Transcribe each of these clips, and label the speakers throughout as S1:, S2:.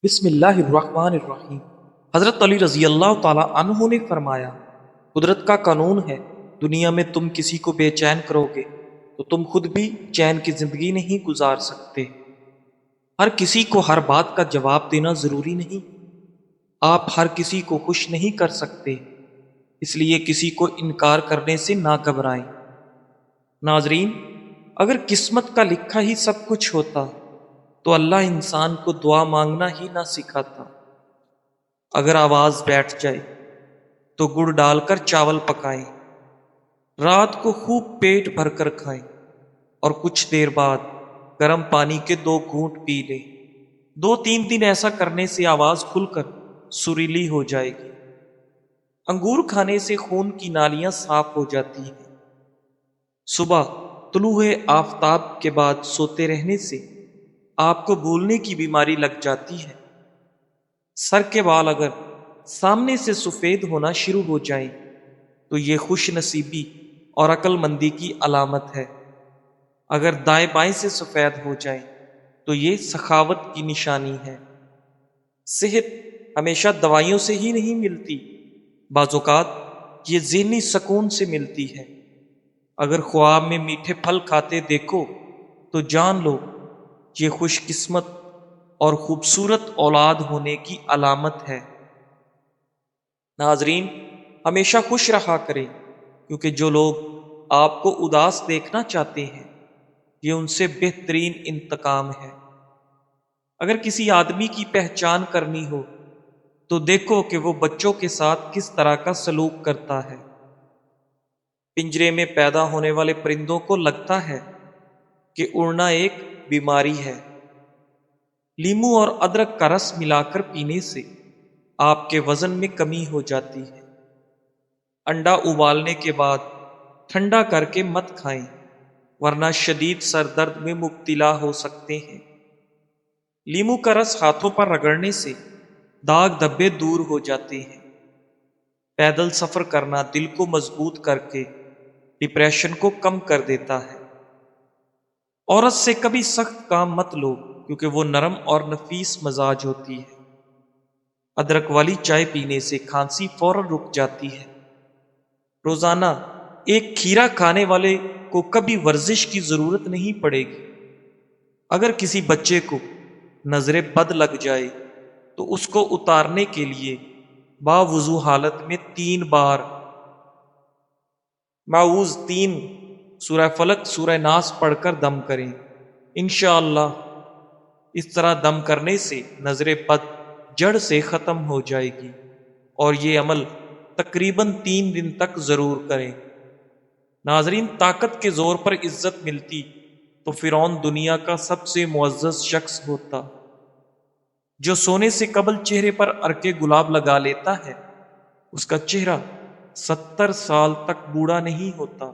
S1: بسم اللہ الرحمن الرحیم۔ حضرت علی رضی اللہ تعالی عنہ نے فرمایا، قدرت کا قانون ہے، دنیا میں تم کسی کو بے چین کرو گے تو تم خود بھی چین کی زندگی نہیں گزار سکتے۔ ہر کسی کو ہر بات کا جواب دینا ضروری نہیں، آپ ہر کسی کو خوش نہیں کر سکتے، اس لیے کسی کو انکار کرنے سے نہ گھبرائیں۔ ناظرین، اگر قسمت کا لکھا ہی سب کچھ ہوتا تو اللہ انسان کو دعا مانگنا ہی نہ سکھاتا۔ اگر آواز بیٹھ جائے تو گڑ ڈال کر چاول پکائیں، رات کو خوب پیٹ بھر کر کھائیں اور کچھ دیر بعد گرم پانی کے 2 گھونٹ پی لیں۔ 2-3 دن ایسا کرنے سے آواز کھل کر سریلی ہو جائے گی۔ انگور کھانے سے خون کی نالیاں صاف ہو جاتی ہیں۔ صبح طلوع آفتاب کے بعد سوتے رہنے سے آپ کو بھولنے کی بیماری لگ جاتی ہے۔ سر کے بال اگر سامنے سے سفید ہونا شروع ہو جائیں تو یہ خوش نصیبی اور عقل مندی کی علامت ہے۔ اگر دائیں بائیں سے سفید ہو جائیں تو یہ سخاوت کی نشانی ہے۔ صحت ہمیشہ دوائیوں سے ہی نہیں ملتی، بعض اوقات یہ ذہنی سکون سے ملتی ہے۔ اگر خواب میں میٹھے پھل کھاتے دیکھو تو جان لو یہ خوش قسمت اور خوبصورت اولاد ہونے کی علامت ہے۔ ناظرین، ہمیشہ خوش رہا کریں، کیونکہ جو لوگ آپ کو اداس دیکھنا چاہتے ہیں یہ ان سے بہترین انتقام ہے۔ اگر کسی آدمی کی پہچان کرنی ہو تو دیکھو کہ وہ بچوں کے ساتھ کس طرح کا سلوک کرتا ہے۔ پنجرے میں پیدا ہونے والے پرندوں کو لگتا ہے کہ اڑنا ایک بیماری ہے۔ لیمو اور ادرک کا رس ملا کر پینے سے آپ کے وزن میں کمی ہو جاتی ہے۔ انڈا ابالنے کے بعد ٹھنڈا کر کے مت کھائیں، ورنہ شدید سر درد میں مبتلا ہو سکتے ہیں۔ لیمو کا رس ہاتھوں پر رگڑنے سے داغ دھبے دور ہو جاتے ہیں۔ پیدل سفر کرنا دل کو مضبوط کر کے ڈپریشن کو کم کر دیتا ہے۔ عورت سے کبھی سخت کام مت لو، کیونکہ وہ نرم اور نفیس مزاج ہوتی ہے۔ ادرک والی چائے پینے سے کھانسی فوراً رک جاتی ہے۔ روزانہ ایک کھیرا کھانے والے کو کبھی ورزش کی ضرورت نہیں پڑے گی۔ اگر کسی بچے کو نظر بد لگ جائے تو اس کو اتارنے کے لیے باوضو حالت میں 3 بار معوذ 3، سورہ فلق، سورہ ناس پڑھ کر دم کریں۔ انشاءاللہ اس طرح دم کرنے سے نظر بد جڑ سے ختم ہو جائے گی، اور یہ عمل تقریباً 3 دن تک ضرور کریں۔ ناظرین، طاقت کے زور پر عزت ملتی تو فرعون دنیا کا سب سے معزز شخص ہوتا۔ جو سونے سے قبل چہرے پر عرق گلاب لگا لیتا ہے اس کا چہرہ 70 سال تک بوڑھا نہیں ہوتا۔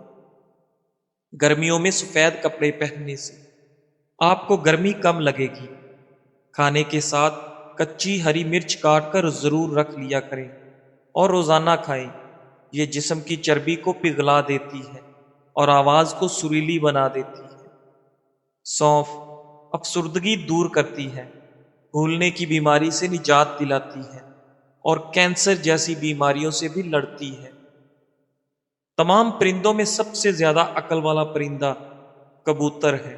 S1: گرمیوں میں سفید کپڑے پہننے سے آپ کو گرمی کم لگے گی۔ کھانے کے ساتھ کچی ہری مرچ کاٹ کر ضرور رکھ لیا کریں اور روزانہ کھائیں، یہ جسم کی چربی کو پگھلا دیتی ہے اور آواز کو سریلی بنا دیتی ہے۔ سونف افسردگی دور کرتی ہے، بھولنے کی بیماری سے نجات دلاتی ہے اور کینسر جیسی بیماریوں سے بھی لڑتی ہے۔ تمام پرندوں میں سب سے زیادہ عقل والا پرندہ کبوتر ہے۔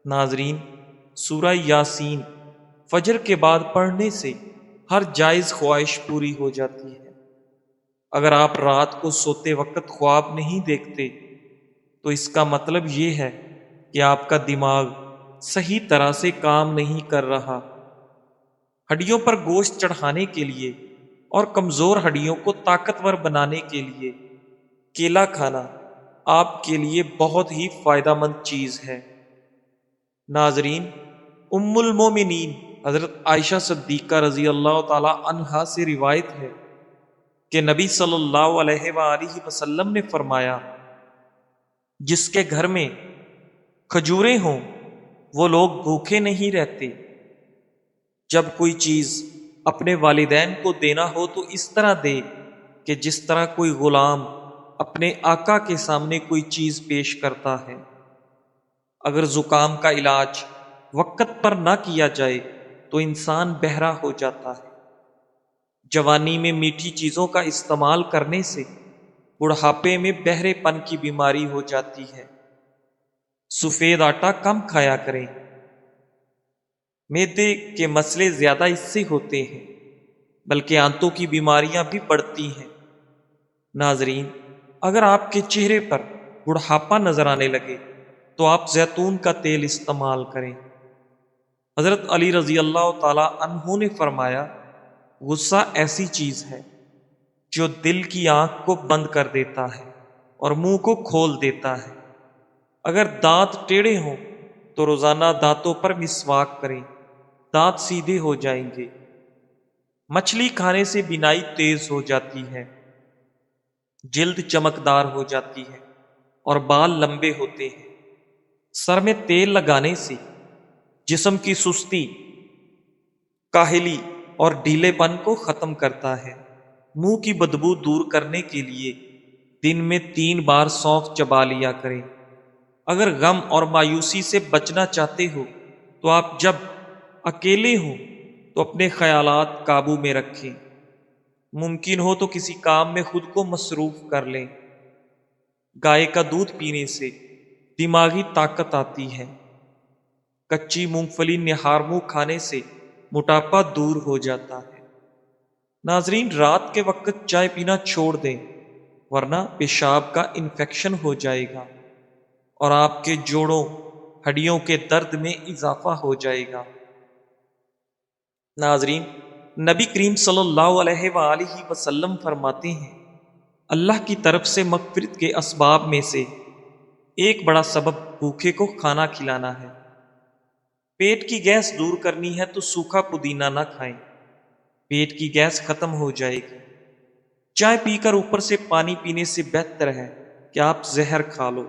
S1: ناظرین، سورہ یاسین فجر کے بعد پڑھنے سے ہر جائز خواہش پوری ہو جاتی ہے۔ اگر آپ رات کو سوتے وقت خواب نہیں دیکھتے تو اس کا مطلب یہ ہے کہ آپ کا دماغ صحیح طرح سے کام نہیں کر رہا۔ ہڈیوں پر گوشت چڑھانے کے لیے اور کمزور ہڈیوں کو طاقتور بنانے کے لیے کیلا کھانا آپ کے لیے بہت ہی فائدہ مند چیز ہے۔ ناظرین، ام المومنین حضرت عائشہ صدیقہ رضی اللہ تعالی عنہا سے روایت ہے کہ نبی صلی اللہ علیہ وآلہ وسلم نے فرمایا، جس کے گھر میں کھجوریں ہوں وہ لوگ بھوکے نہیں رہتے۔ جب کوئی چیز اپنے والدین کو دینا ہو تو اس طرح دے کہ جس طرح کوئی غلام اپنے آقا کے سامنے کوئی چیز پیش کرتا ہے۔ اگر زکام کا علاج وقت پر نہ کیا جائے تو انسان بہرا ہو جاتا ہے۔ جوانی میں میٹھی چیزوں کا استعمال کرنے سے بڑھاپے میں بہرے پن کی بیماری ہو جاتی ہے۔ سفید آٹا کم کھایا کریں، معدے کے مسئلے زیادہ اس سے ہوتے ہیں، بلکہ آنتوں کی بیماریاں بھی بڑھتی ہیں۔ ناظرین، اگر آپ کے چہرے پر بڑھاپا نظر آنے لگے تو آپ زیتون کا تیل استعمال کریں۔ حضرت علی رضی اللہ تعالی عنہ نے فرمایا، غصہ ایسی چیز ہے جو دل کی آنکھ کو بند کر دیتا ہے اور منہ کو کھول دیتا ہے۔ اگر دانت ٹیڑھے ہوں تو روزانہ دانتوں پر مسواک کریں، دانت سیدھے ہو جائیں گے۔ مچھلی کھانے سے بینائی تیز ہو جاتی ہے، جلد چمکدار ہو جاتی ہے اور بال لمبے ہوتے ہیں۔ سر میں تیل لگانے سے جسم کی سستی، کاہلی اور ڈھیلے پن کو ختم کرتا ہے۔ منہ کی بدبو دور کرنے کے لیے دن میں 3 بار سونف چبا لیا کریں۔ اگر غم اور مایوسی سے بچنا چاہتے ہو تو آپ جب اکیلے ہوں تو اپنے خیالات قابو میں رکھیں۔ ممکن ہو تو کسی کام میں خود کو مصروف کر لیں۔ گائے کا دودھ پینے سے دماغی طاقت آتی ہے۔ کچی مونگ پھلی نہار منہ کھانے سے موٹاپا دور ہو جاتا ہے۔ ناظرین، رات کے وقت چائے پینا چھوڑ دیں، ورنہ پیشاب کا انفیکشن ہو جائے گا اور آپ کے جوڑوں ہڈیوں کے درد میں اضافہ ہو جائے گا۔ ناظرین، نبی کریم صلی اللہ علیہ وآلہ وسلم فرماتے ہیں، اللہ کی طرف سے مغفرت کے اسباب میں سے ایک بڑا سبب بھوکے کو کھانا کھلانا ہے۔ پیٹ کی گیس دور کرنی ہے تو سوکھا پودینہ نہ کھائیں، پیٹ کی گیس ختم ہو جائے گی۔ چائے پی کر اوپر سے پانی پینے سے بہتر ہے کہ آپ زہر کھا لو۔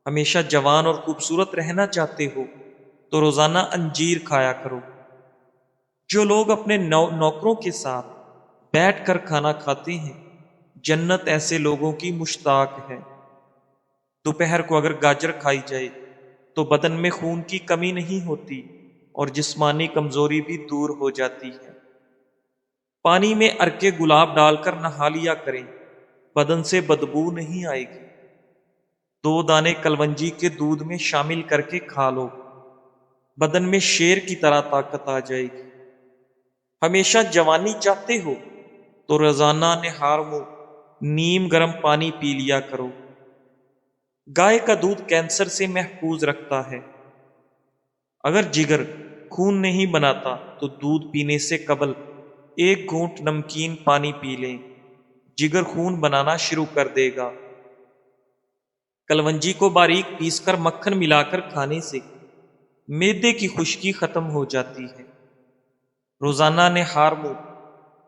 S1: ہمیشہ جوان اور خوبصورت رہنا چاہتے ہو تو روزانہ انجیر کھایا کرو۔ جو لوگ اپنے نوکروں کے ساتھ بیٹھ کر کھانا کھاتے ہیں، جنت ایسے لوگوں کی مشتاق ہے۔ دوپہر کو اگر گاجر کھائی جائے تو بدن میں خون کی کمی نہیں ہوتی اور جسمانی کمزوری بھی دور ہو جاتی ہے۔ پانی میں ارکے گلاب ڈال کر نہا لیا کریں، بدن سے بدبو نہیں آئے گی۔ 2 دانے کلونجی کے دودھ میں شامل کر کے کھا لو، بدن میں شیر کی طرح طاقت آ جائے گی۔ ہمیشہ جوانی چاہتے ہو تو روزانہ نہار منہ نیم گرم پانی پی لیا کرو۔ گائے کا دودھ کینسر سے محفوظ رکھتا ہے۔ اگر جگر خون نہیں بناتا تو دودھ پینے سے قبل 1 گھونٹ نمکین پانی پی لیں، جگر خون بنانا شروع کر دے گا۔ کلونجی کو باریک پیس کر مکھن ملا کر کھانے سے معدے کی خشکی ختم ہو جاتی ہے۔ روزانہ نہار منہ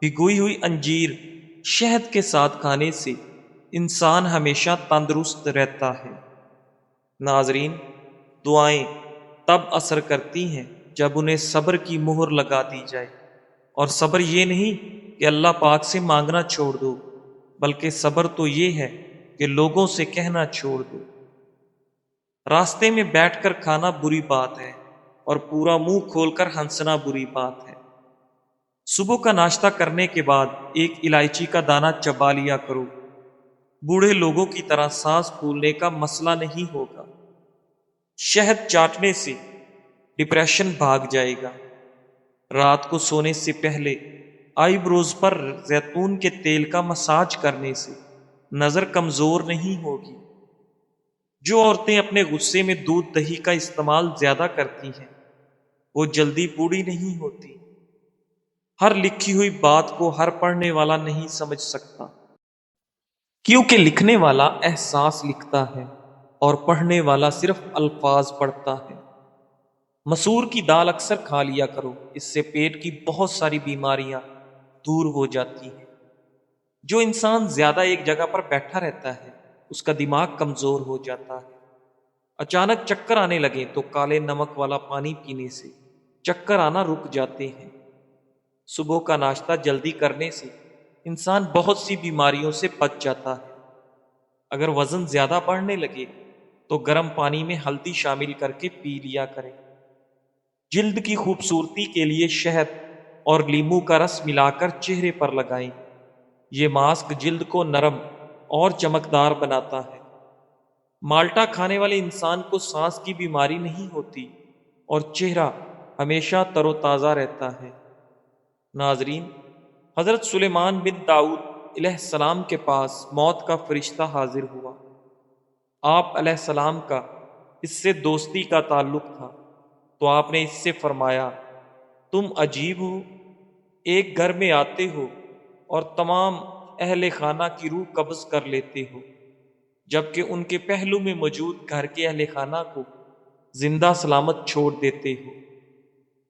S1: بھگوئی ہوئی انجیر شہد کے ساتھ کھانے سے انسان ہمیشہ تندرست رہتا ہے۔ ناظرین، دعائیں تب اثر کرتی ہیں جب انہیں صبر کی مہر لگا دی جائے، اور صبر یہ نہیں کہ اللہ پاک سے مانگنا چھوڑ دو، بلکہ صبر تو یہ ہے کہ لوگوں سے کہنا چھوڑ دو۔ راستے میں بیٹھ کر کھانا بری بات ہے اور پورا منہ کھول کر ہنسنا بری بات ہے۔ صبح کا ناشتہ کرنے کے بعد 1 الائچی کا دانہ چبا لیا کرو، بوڑھے لوگوں کی طرح سانس پھولنے کا مسئلہ نہیں ہوگا۔ شہد چاٹنے سے ڈپریشن بھاگ جائے گا۔ رات کو سونے سے پہلے آئی بروز پر زیتون کے تیل کا مساج کرنے سے نظر کمزور نہیں ہوگی۔ جو عورتیں اپنے غصے میں دودھ دہی کا استعمال زیادہ کرتی ہیں وہ جلدی بوڑھی نہیں ہوتی۔ ہر لکھی ہوئی بات کو ہر پڑھنے والا نہیں سمجھ سکتا، کیونکہ لکھنے والا احساس لکھتا ہے اور پڑھنے والا صرف الفاظ پڑھتا ہے۔ مسور کی دال اکثر کھا لیا کرو، اس سے پیٹ کی بہت ساری بیماریاں دور ہو جاتی ہیں۔ جو انسان زیادہ ایک جگہ پر بیٹھا رہتا ہے اس کا دماغ کمزور ہو جاتا ہے۔ اچانک چکر آنے لگے تو کالے نمک والا پانی پینے سے چکر آنا رک جاتے ہیں۔ صبح کا ناشتہ جلدی کرنے سے انسان بہت سی بیماریوں سے بچ جاتا ہے۔ اگر وزن زیادہ بڑھنے لگے تو گرم پانی میں ہلدی شامل کر کے پی لیا کریں۔ جلد کی خوبصورتی کے لیے شہد اور لیمو کا رس ملا کر چہرے پر لگائیں۔ یہ ماسک جلد کو نرم اور چمکدار بناتا ہے۔ مالٹا کھانے والے انسان کو سانس کی بیماری نہیں ہوتی اور چہرہ ہمیشہ تر و تازہ رہتا ہے۔ ناظرین، حضرت سلیمان بن داؤد علیہ السلام کے پاس موت کا فرشتہ حاضر ہوا۔ آپ علیہ السلام کا اس سے دوستی کا تعلق تھا، تو آپ نے اس سے فرمایا، تم عجیب ہو، ایک گھر میں آتے ہو اور تمام اہل خانہ کی روح قبض کر لیتے ہو، جبکہ ان کے پہلو میں موجود گھر کے اہل خانہ کو زندہ سلامت چھوڑ دیتے ہو۔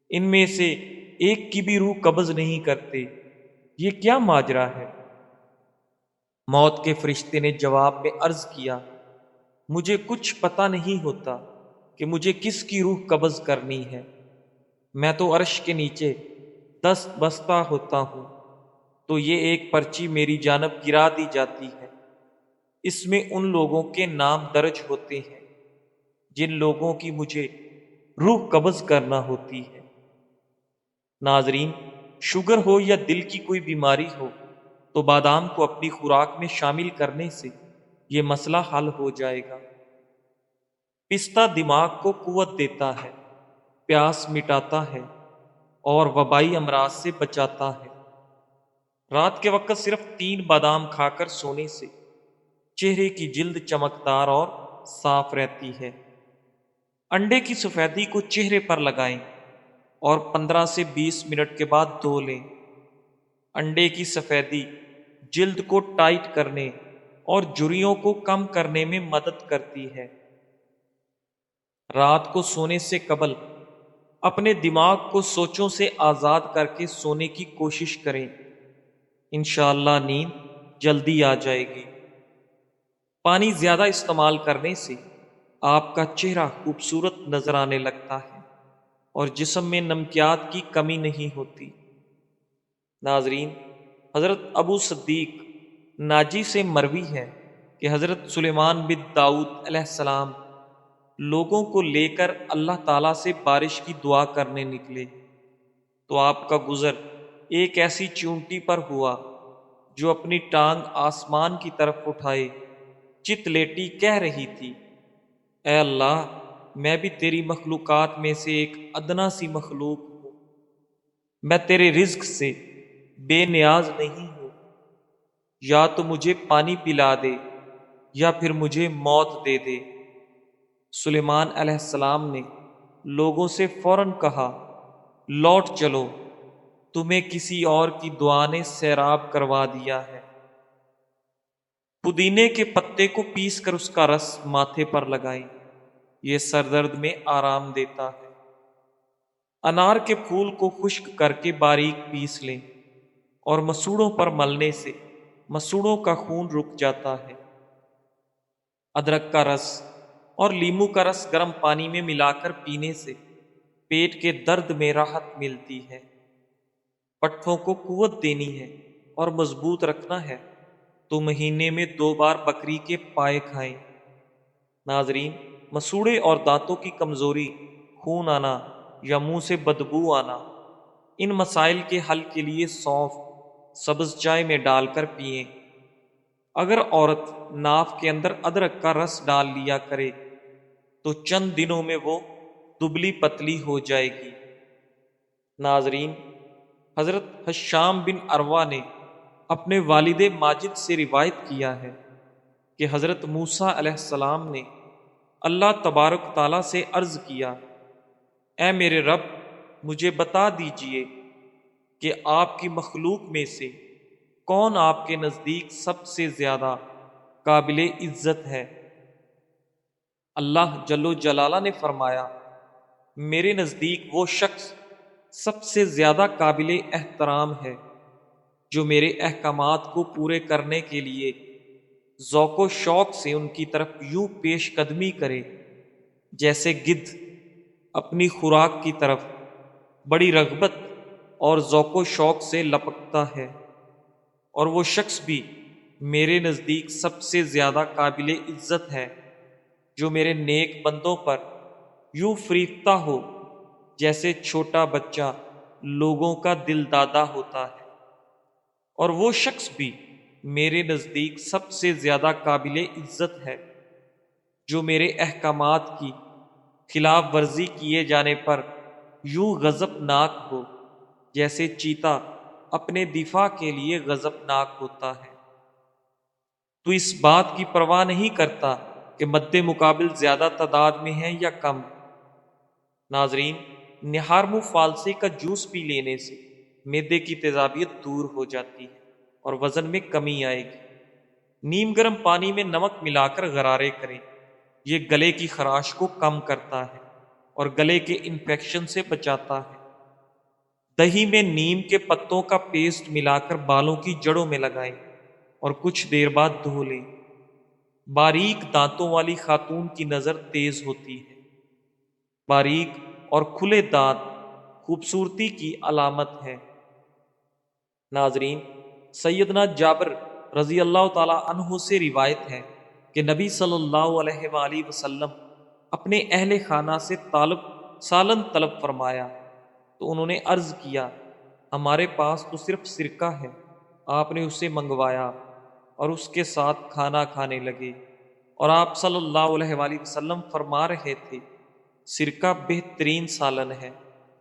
S1: ان میں سے ایک کی بھی روح قبض نہیں کرتے، یہ کیا ماجرا ہے؟ موت کے فرشتے نے جواب میں عرض کیا، مجھے کچھ پتہ نہیں ہوتا کہ مجھے کس کی روح قبض کرنی ہے۔ میں تو عرش کے نیچے دست بستہ ہوتا ہوں تو یہ ایک پرچی میری جانب گرا دی جاتی ہے۔ اس میں ان لوگوں کے نام درج ہوتے ہیں جن لوگوں کی مجھے روح قبض کرنا ہوتی ہے۔ ناظرین، شوگر ہو یا دل کی کوئی بیماری ہو تو بادام کو اپنی خوراک میں شامل کرنے سے یہ مسئلہ حل ہو جائے گا۔ پستہ دماغ کو قوت دیتا ہے، پیاس مٹاتا ہے اور وبائی امراض سے بچاتا ہے۔ رات کے وقت صرف 3 بادام کھا کر سونے سے چہرے کی جلد چمکدار اور صاف رہتی ہے۔ انڈے کی سفیدی کو چہرے پر لگائیں اور 15 سے 20 منٹ کے بعد دھو لیں۔ انڈے کی سفیدی جلد کو ٹائٹ کرنے اور جھریوں کو کم کرنے میں مدد کرتی ہے۔ رات کو سونے سے قبل اپنے دماغ کو سوچوں سے آزاد کر کے سونے کی کوشش کریں، انشاءاللہ نیند جلدی آ جائے گی۔ پانی زیادہ استعمال کرنے سے آپ کا چہرہ خوبصورت نظر آنے لگتا ہے اور جسم میں نمکیات کی کمی نہیں ہوتی۔ ناظرین، حضرت ابو صدیق ناجی سے مروی ہے کہ حضرت سلیمان بن داؤد علیہ السلام لوگوں کو لے کر اللہ تعالیٰ سے بارش کی دعا کرنے نکلے تو آپ کا گزر ایک ایسی چونٹی پر ہوا جو اپنی ٹانگ آسمان کی طرف اٹھائے چت لیٹی کہہ رہی تھی، اے اللہ، میں بھی تیری مخلوقات میں سے ایک ادنا سی مخلوق ہوں، میں تیرے رزق سے بے نیاز نہیں ہوں، یا تو مجھے پانی پلا دے یا پھر مجھے موت دے دے۔ سلیمان علیہ السلام نے لوگوں سے فوراً کہا، لوٹ چلو، تمہیں کسی اور کی دعا نے سیراب کروا دیا ہے۔ پودینے کے پتے کو پیس کر اس کا رس ماتھے پر لگائیں، یہ سر درد میں آرام دیتا ہے۔ انار کے پھول کو خشک کر کے باریک پیس لیں اور مسوڑوں پر ملنے سے مسوڑوں کا خون رک جاتا ہے۔ ادرک کا رس اور لیمو کا رس گرم پانی میں ملا کر پینے سے پیٹ کے درد میں راحت ملتی ہے۔ پٹھوں کو قوت دینی ہے اور مضبوط رکھنا ہے تو مہینے میں 2 بار بکری کے پائے کھائیں۔ ناظرین، مسوڑے اور دانتوں کی کمزوری، خون آنا یا منہ سے بدبو آنا، ان مسائل کے حل کے لیے سونف سبز چائے میں ڈال کر پئیں۔ اگر عورت ناف کے اندر ادرک کا رس ڈال لیا کرے تو چند دنوں میں وہ دبلی پتلی ہو جائے گی۔ ناظرین، حضرت حشام بن عروہ نے اپنے والد ماجد سے روایت کیا ہے کہ حضرت موسیٰ علیہ السلام نے اللہ تبارک تعالیٰ سے عرض کیا، اے میرے رب، مجھے بتا دیجئے کہ آپ کی مخلوق میں سے کون آپ کے نزدیک سب سے زیادہ قابل عزت ہے؟ اللہ جل و جلالہ نے فرمایا، میرے نزدیک وہ شخص سب سے زیادہ قابل احترام ہے جو میرے احکامات کو پورے کرنے کے لیے ذوق و شوق سے ان کی طرف یوں پیش قدمی کرے جیسے گدھ اپنی خوراک کی طرف بڑی رغبت اور ذوق و شوق سے لپکتا ہے۔ اور وہ شخص بھی میرے نزدیک سب سے زیادہ قابل عزت ہے جو میرے نیک بندوں پر یوں فریفتہ ہو جیسے چھوٹا بچہ لوگوں کا دل دادا ہوتا ہے، اور وہ شخص بھی میرے نزدیک سب سے زیادہ قابل عزت ہے جو میرے احکامات کی خلاف ورزی کیے جانے پر یوں غضبناک ہو جیسے چیتا اپنے دفاع کے لیے غضبناک ہوتا ہے۔ تو اس بات کی پرواہ نہیں کرتا کہ مد مقابل زیادہ تعداد میں ہے یا کم۔ ناظرین، نہارمو فالسے کا جوس پی لینے سے معدے کی تیزابیت دور ہو جاتی ہے اور وزن میں کمی آئے گی۔ نیم گرم پانی میں نمک ملا کر غرارے کریں، یہ گلے کی خراش کو کم کرتا ہے اور گلے کے انفیکشن سے بچاتا ہے۔ دہی میں نیم کے پتوں کا پیسٹ ملا کر بالوں کی جڑوں میں لگائیں اور کچھ دیر بعد دھو لیں۔ باریک دانتوں والی خاتون کی نظر تیز ہوتی ہے۔ باریک اور کھلے دانت خوبصورتی کی علامت ہے۔ ناظرین، سیدنا جابر رضی اللہ تعالی عنہ سے روایت ہے کہ نبی صلی اللہ علیہ وآلہ وسلم اپنے اہل خانہ سے سالن طلب فرمایا تو انہوں نے عرض کیا، ہمارے پاس تو صرف سرکہ ہے۔ آپ نے اسے منگوایا اور اس کے ساتھ کھانا کھانے لگے، اور آپ صلی اللہ علیہ وآلہ وسلم فرما رہے تھے، سرکہ بہترین سالن ہے،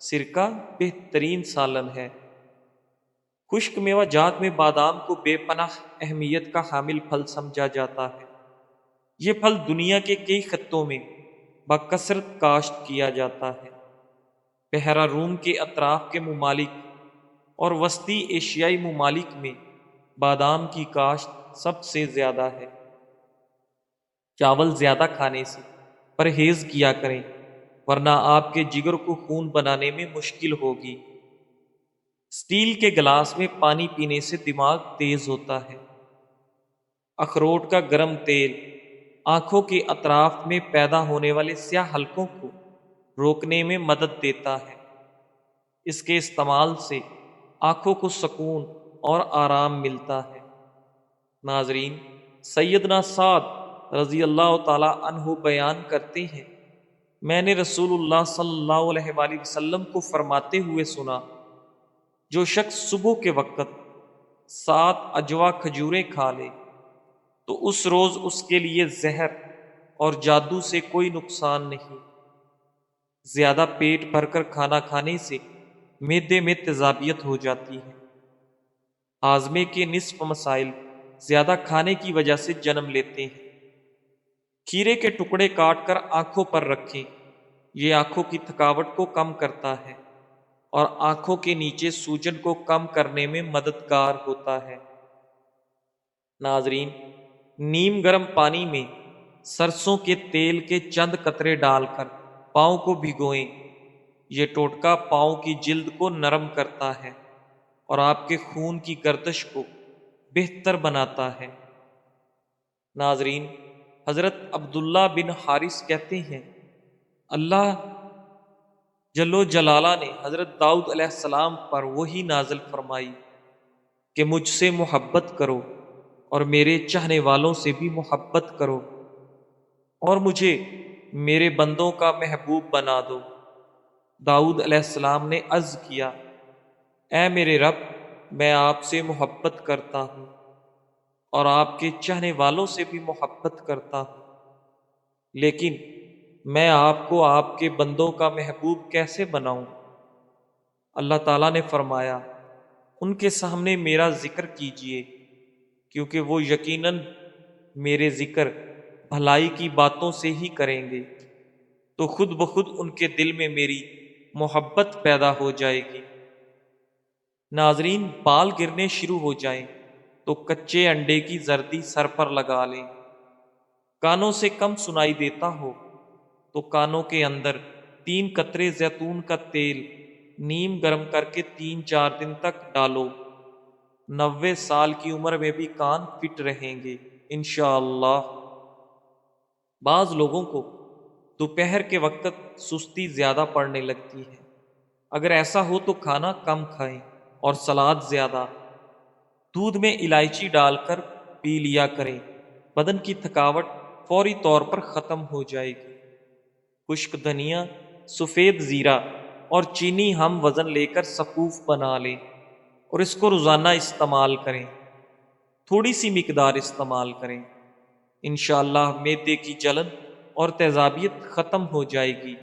S1: سرکہ بہترین سالن ہے۔ خشک میوہ جات میں بادام کو بے پناہ اہمیت کا حامل پھل سمجھا جاتا ہے۔ یہ پھل دنیا کے کئی خطوں میں بکثرت کاشت کیا جاتا ہے۔ بحیرہ روم کے اطراف کے ممالک اور وسطی ایشیائی ممالک میں بادام کی کاشت سب سے زیادہ ہے۔ چاول زیادہ کھانے سے پرہیز کیا کریں، ورنہ آپ کے جگر کو خون بنانے میں مشکل ہوگی۔ اسٹیل کے گلاس میں پانی پینے سے دماغ تیز ہوتا ہے۔ اخروٹ کا گرم تیل آنکھوں کے اطراف میں پیدا ہونے والے سیاہ حلقوں کو روکنے میں مدد دیتا ہے۔ اس کے استعمال سے آنکھوں کو سکون اور آرام ملتا ہے۔ ناظرین، سیدنا سعد رضی اللہ تعالی عنہ بیان کرتے ہیں، میں نے رسول اللہ صلی اللہ علیہ وآلہ وسلم کو فرماتے ہوئے سنا، جو شخص صبح کے وقت 7 اجوا کھجوریں کھا لے تو اس روز اس کے لیے زہر اور جادو سے کوئی نقصان نہیں۔ زیادہ پیٹ بھر کر کھانا کھانے سے معدے میں تیزابیت ہو جاتی ہے۔ ہاضمے کے نصف مسائل زیادہ کھانے کی وجہ سے جنم لیتے ہیں۔ کھیرے کے ٹکڑے کاٹ کر آنکھوں پر رکھیں، یہ آنکھوں کی تھکاوٹ کو کم کرتا ہے اور آنکھوں کے نیچے سوجن کو کم کرنے میں مددگار ہوتا ہے۔ ناظرین، نیم گرم پانی میں سرسوں کے تیل کے چند قطرے ڈال کر پاؤں کو بھگوئیں، یہ ٹوٹکا پاؤں کی جلد کو نرم کرتا ہے اور آپ کے خون کی گردش کو بہتر بناتا ہے۔ ناظرین، حضرت عبداللہ بن حارث کہتے ہیں، اللہ جل جلالہ نے حضرت داؤد علیہ السلام پر وحی نازل فرمائی کہ مجھ سے محبت کرو اور میرے چاہنے والوں سے بھی محبت کرو اور مجھے میرے بندوں کا محبوب بنا دو۔ داؤد علیہ السلام نے عرض کیا، اے میرے رب، میں آپ سے محبت کرتا ہوں اور آپ کے چاہنے والوں سے بھی محبت کرتا ہوں، لیکن میں آپ کو آپ کے بندوں کا محبوب کیسے بناؤں؟ اللہ تعالیٰ نے فرمایا، ان کے سامنے میرا ذکر کیجئے، کیونکہ وہ یقیناً میرے ذکر بھلائی کی باتوں سے ہی کریں گے، تو خود بخود ان کے دل میں میری محبت پیدا ہو جائے گی۔ ناظرین، بال گرنے شروع ہو جائیں تو کچے انڈے کی زردی سر پر لگا لیں۔ کانوں سے کم سنائی دیتا ہو تو کانوں کے اندر 3 قطرے زیتون کا تیل نیم گرم کر کے 3-4 دن تک ڈالو۔ 90 سال کی عمر میں بھی کان فٹ رہیں گے انشاءاللہ۔ بعض لوگوں کو دوپہر کے وقت سستی زیادہ پڑنے لگتی ہے، اگر ایسا ہو تو کھانا کم کھائیں اور سلاد زیادہ۔ دودھ میں الائچی ڈال کر پی لیا کریں، بدن کی تھکاوٹ فوری طور پر ختم ہو جائے گی۔ خشک دھنیا، سفید زیرہ اور چینی ہم وزن لے کر سقوف بنا لیں اور اس کو روزانہ استعمال کریں، تھوڑی سی مقدار استعمال کریں، انشاءاللہ معدے کی جلن اور تیزابیت ختم ہو جائے گی۔